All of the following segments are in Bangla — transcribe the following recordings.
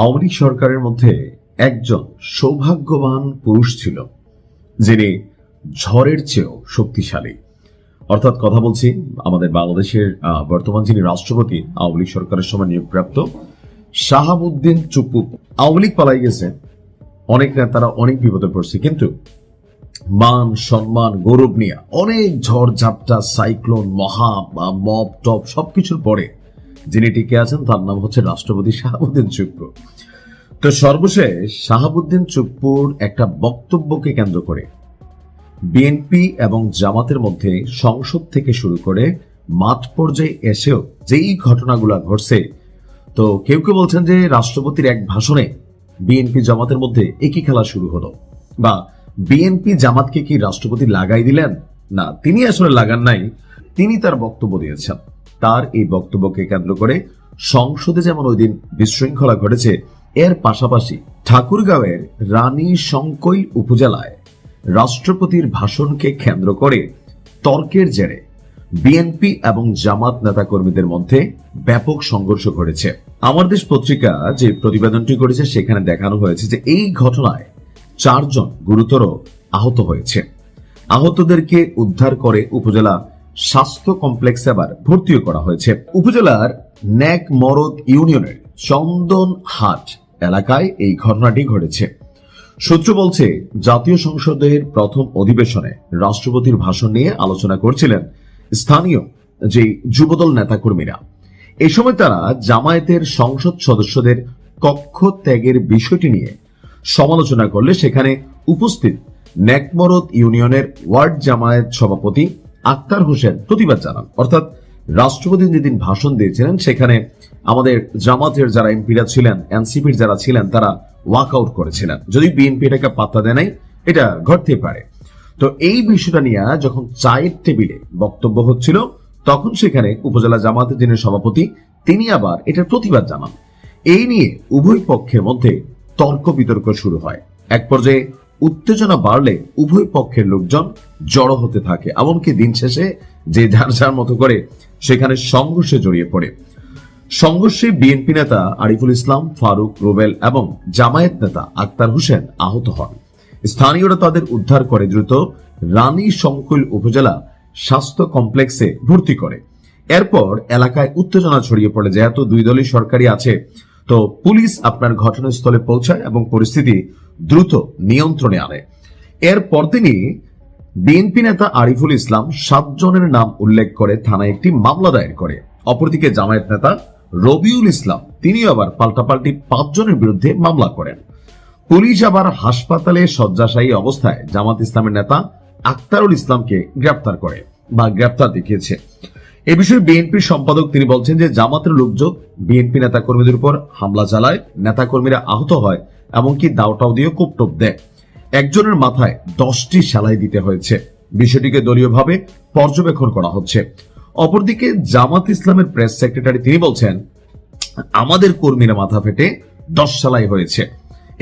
আওয়ামী লীগ সরকারের মধ্যে একজন সৌভাগ্যবান পুরুষ ছিল, যিনি ঝড়ের চেয়েও শক্তিশালী। অর্থাৎ কথা বলছি আমাদের বাংলাদেশের বর্তমান যিনি রাষ্ট্রপতি, আওয়ামী লীগ সরকারের সময় নিয়োগপ্রাপ্ত শাহাবুদ্দিন চুপ্পু। আওয়ামী লীগ পালাই গেছে, অনেক নেতারা অনেক বিপদে পড়ছে, কিন্তু মান সম্মান গৌরব নিয়ে অনেক ঝড় ঝাপটা সাইক্লোন মহা মব টপ সবকিছুর পরে যিনি টিকে আছেন তার নাম হচ্ছে রাষ্ট্রপতি শাহাবুদ্দিন চুপ্পু। তো সর্বশেষ শাহাবুদ্দিন চুপ্পুর একটা বক্তব্যকে কেন্দ্র করে বিএনপি এবং জামাতের মধ্যে সংসদ থেকে শুরু করে মাঠ পর্যায়ে এসেও যেই ঘটনাগুলো ঘটছে, তো কেউ কেউ বলছেন যে রাষ্ট্রপতির এক ভাষণে বিএনপি জামাতের মধ্যে একই খেলা শুরু হলো, বা বিএনপি জামাতকে কি রাষ্ট্রপতি লাগাই দিলেন? না, তিনি আসলে লাগান নাই, তিনি তার বক্তব্য দিয়েছেন। তার এই বক্তব্যকে কেন্দ্র করে সংসদে যেমন ওই দিন বিশৃঙ্খলা ঘটেছে, এর পাশাপাশি ঠাকুরগাঁওয়ের রানী শঙ্কৈল উপজেলায় রাষ্ট্রপতির ভাষণকে কেন্দ্র করে তর্কের জেরে বিএনপি এবং জামাত নেতাকর্মীদের মধ্যে ব্যাপক সংঘর্ষ ঘটেছে। আমার দেশ পত্রিকা যে প্রতিবেদনটি করেছে সেখানে দেখানো হয়েছে যে এই ঘটনায় 4 জন গুরুতর আহত হয়েছে। আহতদেরকে উদ্ধার করে উপজেলা স্বাস্থ্য কমপ্লেক্সে আবার ভর্তিও করা হয়েছে। উপজেলার ন্যাক মরদ ইউনিয়নের চন্দনহাট এলাকায় এই ঘটনাটি ঘটেছে। সূত্র বলছে, জাতীয় সংসদের প্রথম অধিবেশনে রাষ্ট্রপতির ভাষণ নিয়ে আলোচনা করছিলেন স্থানীয় যে যুবদল নেতাকর্মীরা। এই সময় তারা জামায়াতের সংসদ সদস্যদের কক্ষ ত্যাগের বিষয়টি নিয়ে সমালোচনা করলে সেখানে উপস্থিত নেকমরদ ইউনিয়নের ওয়ার্ড জামায়াত সভাপতি আক্তার হোসেন প্রতিবাদ জানান। অর্থাৎ রাষ্ট্রপতি যেদিন ভাষণ দিয়েছিলেন সেখানে আমাদের জামাতের যারা এমপিরা ছিলেন, এনসিপির যারা ছিলেন, তারা ওয়াকআউট করেছিলেন। যদি বিএনপি এটাকে পাত্তা দেয় নাই, এটা ঘটতে পারে। তো এই বিষয়টা নিয়ে যখন চায়ের টেবিলে বক্তব্য হচ্ছিল, তখন সেখানে উপজেলা জামাতের যিনি সভাপতি তিনি আবার এটার প্রতিবাদ জানান। এই নিয়ে উভয় পক্ষের মধ্যে তর্ক বিতর্ক শুরু হয়। এক পর্যায়ে উত্তেজনা বাড়লে উভয় পক্ষের লোকজন জড়ো হতে থাকে, এমনকি দিন শেষে যে যার যার মতো করে সেখানে সংঘর্ষে জড়িয়ে পড়ে। সংঘর্ষে বিএনপি নেতা আরিফুল ইসলাম ফারুক রুবেল এবং জামায়াত নেতা আক্তার হোসেন আহত হন। স্থানীয়রা তাদের উদ্ধার করে দ্রুত রানী শঙ্কৈল উপজেলা স্বাস্থ্য কমপ্লেক্সে ভর্তি করে। এরপর এলাকায় উত্তেজনা ছড়িয়ে পড়ে। যেহেতু দুই দলই সরকারি আছে, তো পুলিশ আপনার ঘটনাস্থলে পৌঁছায় এবং পরিস্থিতি দ্রুত নিয়ন্ত্রণে আনে। এরপর তিনি বিএনপি নেতা আরিফুল ইসলাম 7 জনের নাম উল্লেখ করে থানায় একটি মামলা দায়ের করে। অপরদিকে জামায়াত নেতা রবিউল ইসলাম তিনিও আবার পাল্টাপাল্টি 5 জনের বিরুদ্ধে মামলা করেন। পুলিশ আবার হাসপাতালে শয্যাশায়ী অবস্থায় জামাত ইসলামের নেতা আক্তারুল ইসলামকে গ্রেপ্তার করে বা গ্রেপ্তার দেখিয়েছে। এ বিষয়ে বিএনপির সম্পাদক তিনি বলছেন যে জামাতের লোকজন বিএনপি নেতা কর্মীদের উপর হামলা চালায়, নেতা কর্মীরা আহত হয়, এমনকি দাওটাও দিয়ে কোপটোপ দেয়। একজনের মাথায় 10টি সেলাই দিতে হয়েছে। বিষয়টিকে দলীয়ভাবে পর্যবেক্ষণ করা হচ্ছে। অপরদিকে জামাত ইসলামের প্রেস সেক্রেটারি তিনি বলছেন, আমাদের কর্মীরা মাথা ফেটে 10 সেলাই হয়েছে।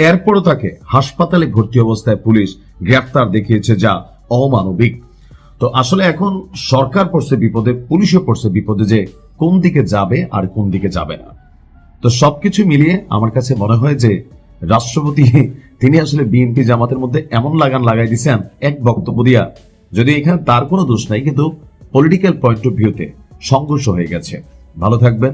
এরপরও তাকে হাসপাতালে ভর্তি অবস্থায় পুলিশ গ্রেফতার দেখিয়েছে, যা অমানবিক। তো আসলে এখন সরকার পড়ছে বিপদে, পুলিশও পড়ছে বিপদে, যে কোন দিকে যাবে আর কোন দিকে যাবে না। তো সবকিছু মিলিয়ে আমার কাছে মনে হয় যে রাষ্ট্রপতি তিনি আসলে বিএনপি জামাতের মধ্যে এমন লাগান লাগাই দিচ্ছেন এক বক্তব্য দিয়া, যদি এখানে তার কোনো দোষ নাই, কিন্তু পলিটিক্যাল পয়েন্ট অফ ভিউতে সংঘর্ষ হয়ে গেছে। ভালো থাকবেন।